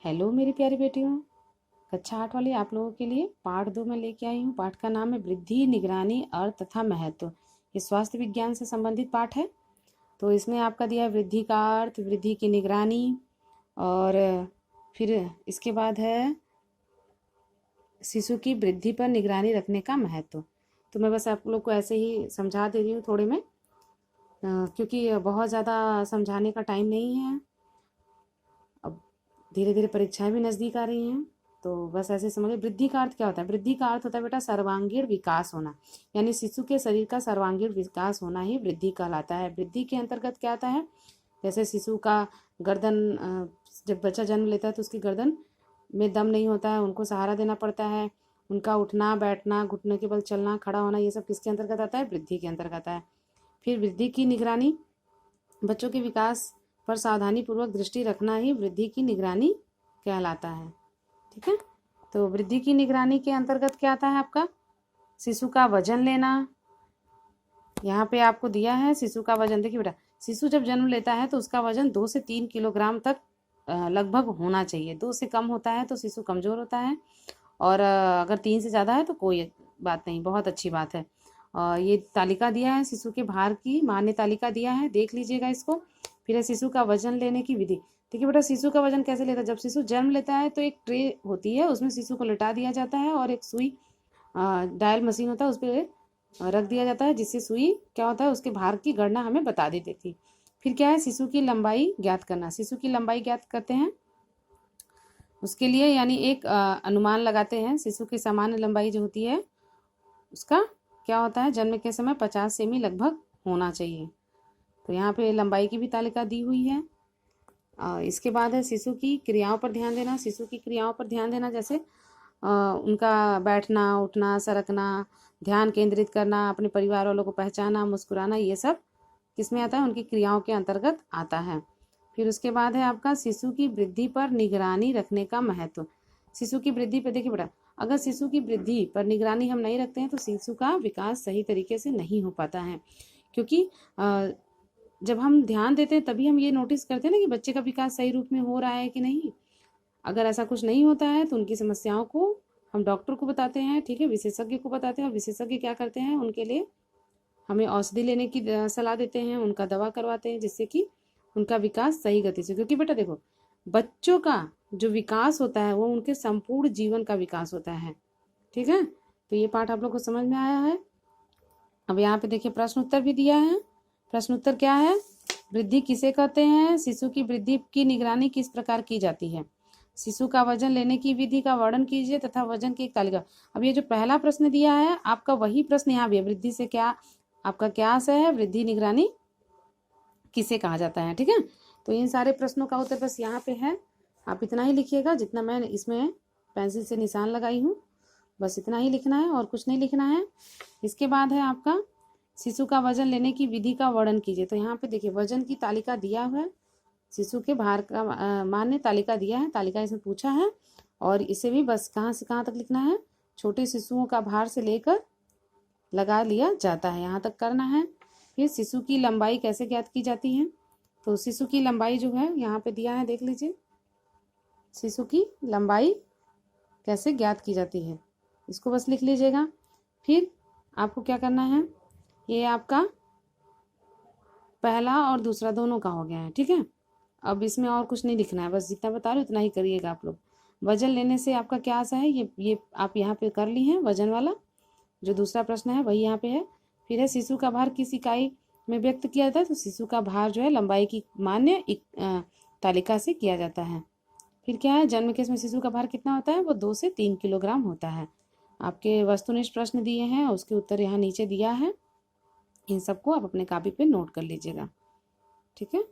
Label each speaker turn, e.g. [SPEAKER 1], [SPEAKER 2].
[SPEAKER 1] Hello मेरी प्यारी बेटियों, कक्षा 8 वाली आप लोगों के लिए पाठ 2 में लेके आई हूँ। पाठ का नाम है वृद्धि, निगरानी, अर्थ तथा महत्व। ये स्वास्थ्य विज्ञान से संबंधित पाठ है। तो इसमें आपका दिया है वृद्धि का अर्थ, वृद्धि की निगरानी, और फिर इसके बाद है शिशु की वृद्धि पर निगरानी रखने का महत्व। तो मैं बस आप लोग को ऐसे ही समझा दे रही हूँ थोड़े में, क्योंकि बहुत ज़्यादा समझाने का टाइम नहीं है। अब धीरे धीरे परीक्षाएं भी नज़दीक आ रही हैं, तो बस ऐसे समझिए। वृद्धि का अर्थ क्या होता है? वृद्धि का अर्थ होता है बेटा सर्वांगीण विकास होना, यानी शिशु के शरीर का सर्वांगीण विकास होना ही वृद्धि कहलाता है। वृद्धि के अंतर्गत क्या आता है? जैसे शिशु का गर्दन, जब बच्चा जन्म लेता है तो उसकी गर्दन में दम नहीं होता है, उनको सहारा देना पड़ता है। उनका उठना बैठना, घुटने के बल चलना, खड़ा होना, ये सब किसके अंतर्गत आता है? वृद्धि के अंतर्गत आता है। फिर वृद्धि की निगरानी, बच्चों के विकास पर सावधानी पूर्वक दृष्टि रखना ही वृद्धि की निगरानी कहलाता है। ठीक है, तो वृद्धि की निगरानी के अंतर्गत क्या आता है आपका? शिशु का वजन लेना। यहाँ पे आपको दिया है शिशु का वजन। देखिए बेटा, शिशु जब जन्म लेता है तो उसका वजन 2 से 3 किलोग्राम तक लगभग होना चाहिए। 2 से कम होता है तो शिशु कमज़ोर होता है, और अगर 3 से ज़्यादा है तो कोई बात नहीं, बहुत अच्छी बात है। ये तालिका दिया है शिशु के भार की, माँ ने तालिका दिया है, देख लीजिएगा इसको। फिर है शिशु का वजन लेने की विधि। देखिए बेटा, शिशु का वजन कैसे लेता है? जब शिशु जन्म लेता है तो एक ट्रे होती है, उसमें शिशु को लिटा दिया जाता है, और एक सुई डायल मशीन होता है, उस पर रख दिया जाता है, जिससे सुई क्या होता है, उसके भार की गणना हमें बता देती थी। फिर क्या है? शिशु की लंबाई ज्ञात करना। शिशु की लंबाई ज्ञात करते हैं उसके लिए, यानी एक अनुमान लगाते हैं। शिशु की सामान्य लंबाई जो होती है उसका क्या होता है? जन्म के समय 50 सेमी लगभग होना चाहिए। तो यहाँ पे लंबाई की भी तालिका दी हुई है। इसके बाद है शिशु की क्रियाओं पर ध्यान देना। शिशु की क्रियाओं पर ध्यान देना, जैसे उनका बैठना, उठना, सरकना, ध्यान केंद्रित करना, अपने परिवार वालों को पहचाना, मुस्कुराना, ये सब किसमें आता है? उनकी क्रियाओं के अंतर्गत आता है। फिर उसके बाद है आपका शिशु की वृद्धि पर निगरानी रखने का महत्व। शिशु की वृद्धि पर देखिए बेटा, अगर शिशु की वृद्धि पर निगरानी हम नहीं रखते हैं तो शिशु का विकास सही तरीके से नहीं हो पाता है। क्योंकि जब हम ध्यान देते हैं तभी हम ये नोटिस करते हैं ना कि बच्चे का विकास सही रूप में हो रहा है कि नहीं। अगर ऐसा कुछ नहीं होता है तो उनकी समस्याओं को हम डॉक्टर को बताते हैं, ठीक है, विशेषज्ञ को बताते हैं, और विशेषज्ञ क्या करते हैं? उनके लिए हमें औषधि लेने की सलाह देते हैं, उनका दवा करवाते हैं, जिससे कि उनका विकास सही गति से। क्योंकि बेटा देखो, बच्चों का जो विकास होता है वो उनके संपूर्ण जीवन का विकास होता है। ठीक है, तो ये पाठ आप लोग को समझ में आया है। अब यहाँ पे देखिए प्रश्न उत्तर भी दिया है। प्रश्न उत्तर क्या है? वृद्धि किसे कहते हैं? शिशु की वृद्धि की निगरानी किस प्रकार की जाती है? शिशु का वजन लेने की विधि का वर्णन कीजिए तथा वजन की एक तालिका। अब ये जो पहला प्रश्न दिया है आपका, वही प्रश्न यहाँ भी है। वृद्धि से क्या आपका क्या आशय है? वृद्धि निगरानी किसे कहा जाता है? ठीक है, तो इन सारे प्रश्नों का उत्तर बस यहाँ पे है। आप इतना ही लिखिएगा जितना मैं इसमें पेंसिल से निशान लगाई हूँ, बस इतना ही लिखना है और कुछ नहीं लिखना है। इसके बाद है आपका शिशु का वजन लेने की विधि का वर्णन कीजिए। तो यहाँ पे देखिए वजन की तालिका दिया हुआ है, शिशु के भार का मान ने तालिका दिया है, तालिका इसमें पूछा है, और इसे भी बस कहाँ से कहाँ तक लिखना है? छोटे शिशुओं का भार से लेकर लगा लिया जाता है, यहाँ तक करना है। फिर शिशु की लंबाई कैसे ज्ञात की जाती है? तो शिशु की लंबाई जो है यहाँ पे दिया है, देख लीजिए। शिशु की लंबाई कैसे ज्ञात की जाती है, इसको बस लिख लीजिएगा। फिर आपको क्या करना है? ये आपका पहला और दूसरा दोनों का हो गया है। ठीक है, अब इसमें और कुछ नहीं लिखना है, बस जितना बता रही हूँ उतना ही करिएगा आप लोग। वजन लेने से आपका क्या आशा है? ये आप यहाँ पे कर ली हैं, वजन वाला जो दूसरा प्रश्न है वही यहाँ पे है। फिर है शिशु का भार किस इकाई में व्यक्त किया जाता है? तो शिशु का भार जो है लंबाई की मान्य तालिका से किया जाता है। फिर क्या है? जन्म के समय शिशु का भार कितना होता है? वो 2 से 3 किलोग्राम होता है। आपके वस्तुनिष्ठ प्रश्न दिए हैं, उसके उत्तर यहाँ नीचे दिया है। इन सबको आप अपने कॉपी पे नोट कर लीजिएगा। ठीक है।